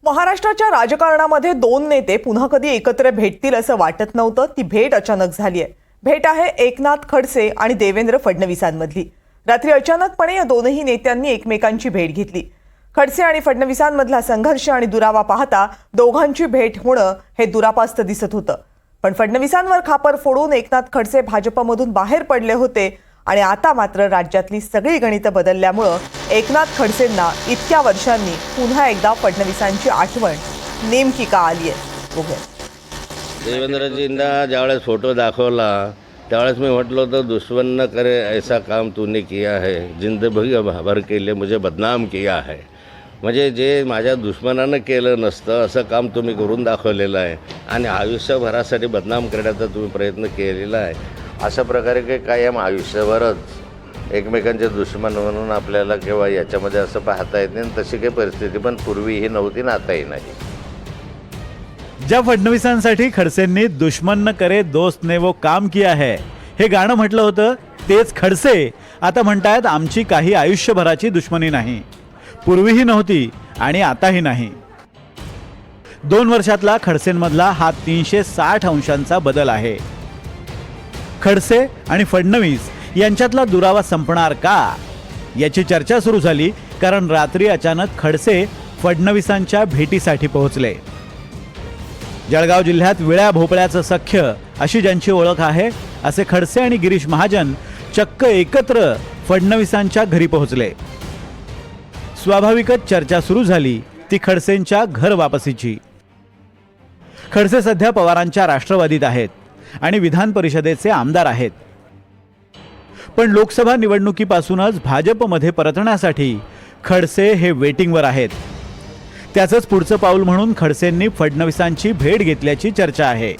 महाराष्ट्राच्या राजकारणामध्ये दोन नेते पुन्हा कधी एकत्र भेटतील असं वाटत नव्हतं. ती भेट अचानक झाली आहे. भेट आहे एकनाथ खडसे आणि देवेंद्र फडणवीसांमधली. रात्री अचानकपणे या दोनही नेत्यांनी एकमेकांची भेट घेतली. खडसे आणि फडणवीसांमधला संघर्ष आणि दुरावा पाहता दोघांची भेट होणं हे दुरापास्त दिसत होतं. पण फडणवीसांवर खापर फोडून एकनाथ खडसे भाजपमधून बाहेर पडले होते आणि आता मात्र राज्यातली सगळी गणितं बदलल्यामुळं एकनाथ खडसेंना इतक्या वर्षांनी पुन्हा एकदा फडणवीसांची आठवण नेमकी का आली आहे बघूया. देवेंद्रजींना ज्यावेळेस फोटो दाखवला त्यावेळेस मी म्हटलं होतं, दुश्मन न करे ऐसा काम तूने किया है, जिंदगी भर के लिए मुझे बदनाम किया है. म्हणजे जे माझ्या दुश्मनानं केलं नसतं असं काम तुम्ही करून दाखवलेलं आहे आणि आयुष्यभरासाठी बदनाम करण्याचा तुम्ही प्रयत्न केलेला आहे. अशा प्रकारे काही कायम आयुष्यभरच एकमेकांचे दुश्मन म्हणून आपल्याला किंवा याच्यामध्ये असं पाहता येत नाही. तशी काही परिस्थिती पण पूर्वीही नव्हती ना आताही नाही. ज्या फडणवीसांसाठी खडसेंनी दुश्मन न करे दोस्त ने वो काम किया है हे गाणं म्हटलं होतं, तेच खडसे आता म्हणतायत आमची काही आयुष्यभराची दुश्मनी नाही, पूर्वीही नव्हती आणि आताही नाही. 2 वर्षातला खडसेंमधला हा 360 अंशांचा बदल आहे. खडसे आणि फडणवीस यांच्यातला दुरावा संपणार का याची चर्चा सुरू झाली, कारण रात्री अचानक खडसे फडणवीसांच्या भेटीसाठी पोहोचले. जळगाव जिल्ह्यात विळ्या भोपळ्याचं सख्य अशी ज्यांची ओळख आहे असे खडसे आणि गिरीश महाजन चक्क एकत्र फडणवीसांच्या घरी पोहोचले. स्वाभाविकच चर्चा सुरू झाली ती खडसेंच्या घर वापसीची. खडसे सध्या पवारांच्या राष्ट्रवादीत आहेत आणि विधान परिषदेचे आमदार आहेत. पण लोकसभा निवडणुकीपासूनच भाजपमध्ये परतण्यासाठी खडसे हे वेटिंगवर आहेत. त्याचंच पुढचं पाऊल म्हणून खडसेंनी फडणवीसांची भेट घेतल्याची चर्चा आहे.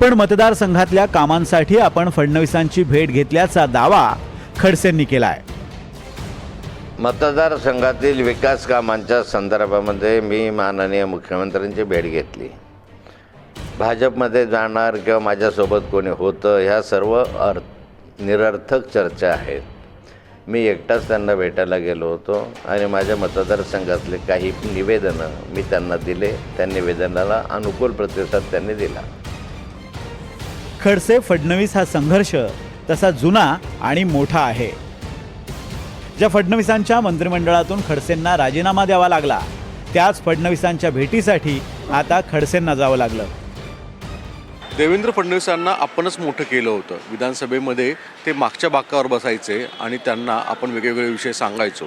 पण मतदारसंघातल्या कामांसाठी आपण फडणवीसांची भेट घेतल्याचा दावा खडसेंनी केलाय. मतदारसंघातील विकास कामांच्या संदर्भामध्ये मी माननीय मुख्यमंत्र्यांची भेट घेतली. भाजपमध्ये जाणार किंवा माझ्यासोबत कोणी होतं ह्या सर्व निरर्थक चर्चा आहेत. मी एकटाच त्यांना भेटायला गेलो होतो आणि माझ्या मतदारसंघातले काही निवेदनं मी त्यांना दिले. त्या निवेदनाला अनुकूल प्रतिसाद त्यांनी दिला. खडसे फडणवीस हा संघर्ष तसा जुना आणि मोठा आहे. ज्या फडणवीसांच्या मंत्रिमंडळातून खडसेंना राजीनामा द्यावा लागला त्याच फडणवीसांच्या भेटीसाठी आता खडसेंना जावं लागलं. देवेंद्र फडणवीसांना आपणच मोठं केलं होतं. विधानसभेमध्ये ते मागच्या बाकावर बसायचे आणि त्यांना आपण वेगवेगळे विषय सांगायचो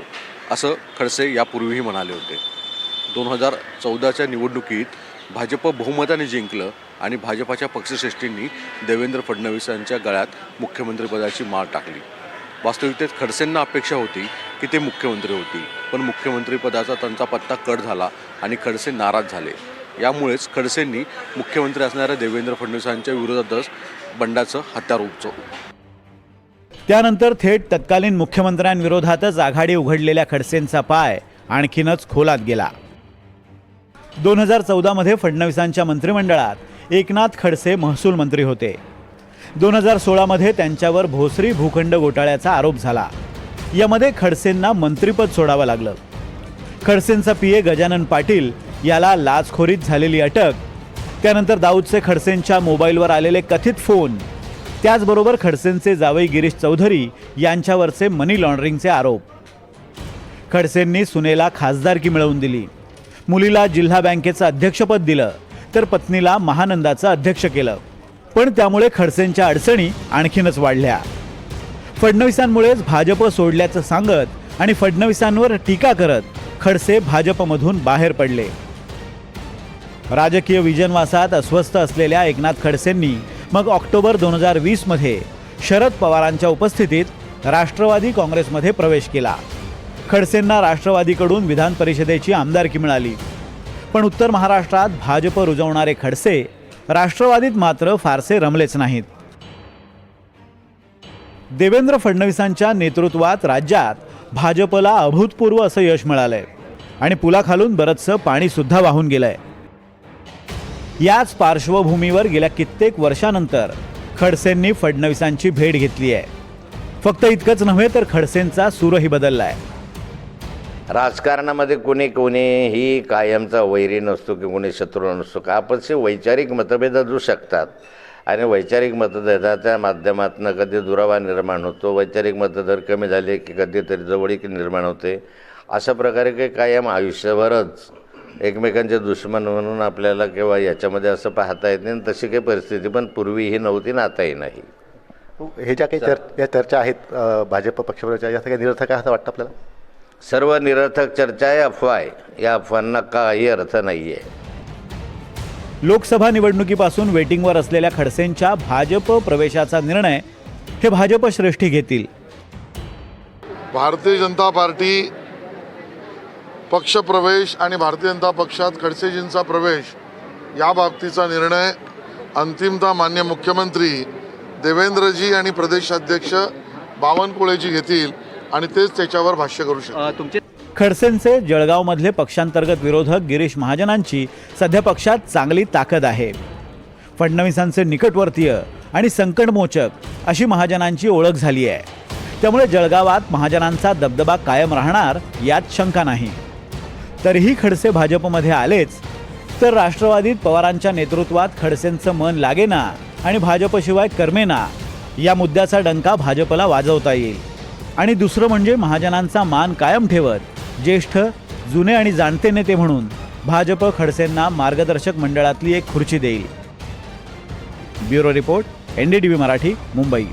असं खडसे यापूर्वीही म्हणाले होते. 2014च्या निवडणुकीत भाजप बहुमताने जिंकलं आणि भाजपाच्या पक्षश्रेष्ठींनी देवेंद्र फडणवीसांच्या गळ्यात मुख्यमंत्रीपदाची माळ टाकली. वास्तविकतेत खडसेंना अपेक्षा होती की ते मुख्यमंत्री होतील, पण मुख्यमंत्रीपदाचा त्यांचा पत्ता कट झाला आणि खडसे नाराज झाले. यामुळेच खडसेंनी मुख्यमंत्री असणाऱ्या देवेंद्र फडणवीसांच्या विरोधातच बंडाचं हत्यार उपसवलं. त्यानंतर थेट तत्कालीन मुख्यमंत्र्यांविरोधातच आघाडी उघडलेल्या खडसेंचा पाय आणखीनच खोलात गेला. 2014 मध्ये फडणवीसांच्या मंत्रिमंडळात एकनाथ खडसे महसूल मंत्री होते. 2016 मध्ये त्यांच्यावर भोसरी भूखंड घोटाळ्याचा आरोप झाला. यामध्ये खडसेंना मंत्रिपद सोडावं लागलं. खडसेंचा पीए गजानन पाटील याला लाचखोरीत झालेली अटक, त्यानंतर दाऊदचे खडसेंच्या मोबाईलवर आलेले कथित फोन, त्याचबरोबर खडसेंचे जावई गिरीश चौधरी यांच्यावरचे मनी लॉन्ड्रिंगचे आरोप. खडसेंनी सुनेला खासदारकी मिळवून दिली, मुलीला जिल्हा बँकेचं अध्यक्षपद दिलं, तर पत्नीला महानंदाचं अध्यक्ष केलं. पण त्यामुळे खडसेंच्या अडचणी आणखीनच वाढल्या. फडणवीसांमुळेच भाजप सोडल्याचं सांगत आणि फडणवीसांवर टीका करत खडसे भाजपमधून बाहेर पडले. राजकीय विजनवासात अस्वस्थ असलेल्या एकनाथ खडसेंनी मग ऑक्टोबर 2020 मध्ये शरद पवारांच्या उपस्थितीत राष्ट्रवादी काँग्रेसमध्ये प्रवेश केला. खडसेंना राष्ट्रवादीकडून विधान परिषदेची आमदारकी मिळाली. पण उत्तर महाराष्ट्रात भाजप रुजवणारे खडसे राष्ट्रवादीत मात्र फारसे रमलेच नाहीत. देवेंद्र फडणवीसांच्या नेतृत्वात राज्यात भाजपला अभूतपूर्व असं यश मिळालंय आणि पुलाखालून बरंचसं पाणी सुद्धा वाहून गेलंय. याच पार्श्वभूमीवर गेल्या कित्येक वर्षानंतर खडसेंनी फडणवीसांची भेट घेतली आहे. फक्त इतकंच नव्हे तर खडसेंचा सूरही बदललाय. राजकारणामध्ये कोणीही कायमचा वैरी नसतो की कोणी शत्रू नसतो का आपणचे वैचारिक मतभेद असू शकतात आणि वैचारिक मतभेदाच्या माध्यमातून कधी दुरावा निर्माण होतो, वैचारिक मतभेद कमी झाले की कधीतरी जवळीक निर्माण होते. अशा प्रकारे काही कायम आयुष्यभरच एकमेकांचे दुश्मन म्हणून आपल्याला किंवा याच्यामध्ये असं पाहता येत नाही. तशी काही परिस्थिती पण पूर्वीही नव्हती ना आताही नाही. हे ज्या काही या चर्चा आहेत भाजप पक्षावरच्या, या सगळ्या निरर्थक आहे असं वाटतं आपल्याला? सर्व निरर्थक चर्चा आहे, अफवा आहे. या अफवांना काही अर्थ नाही आहे. लोकसभा निवडणुकीपासून वेटिंगवर असलेल्या खडसेंच्या भाजप प्रवेशाचा निर्णय हे भाजप श्रेष्ठी घेतील. भारतीय जनता पार्टी पक्षप्रवेश आणि भारतीय जनता पक्षात खडसेजींचा प्रवेश या बाबतीचा निर्णय अंतिमतः मान्य मुख्यमंत्री देवेंद्रजी आणि प्रदेशाध्यक्ष बावनकुळेजी घेतील आणि तेच त्याच्यावर भाष्य करू शकतील. खडसेंचे जळगावमधले पक्षांतर्गत विरोधक गिरीश महाजनांची सध्या पक्षात चांगली ताकद आहे. फडणवीसांचे निकटवर्तीय आणि संकटमोचक अशी महाजनांची ओळख झाली आहे. त्यामुळे जळगावात महाजनांचा दबदबा कायम राहणार यात शंका नाही. तरीही खडसे भाजपमध्ये आलेच तर राष्ट्रवादीत पवारांच्या नेतृत्वात खडसेंचं मन लागेना आणि भाजपशिवाय करमेना या मुद्द्याचा डंका भाजपला वाजवता येईल. आणि दुसरं म्हणजे महाजनांचा मान कायम ठेवत ज्येष्ठ जुने आणि जाणते नेते म्हणून भाजप खडसेंना मार्गदर्शक मंडळातली एक खुर्ची देईल. Bureau report, NDTV Marathi, Mumbai.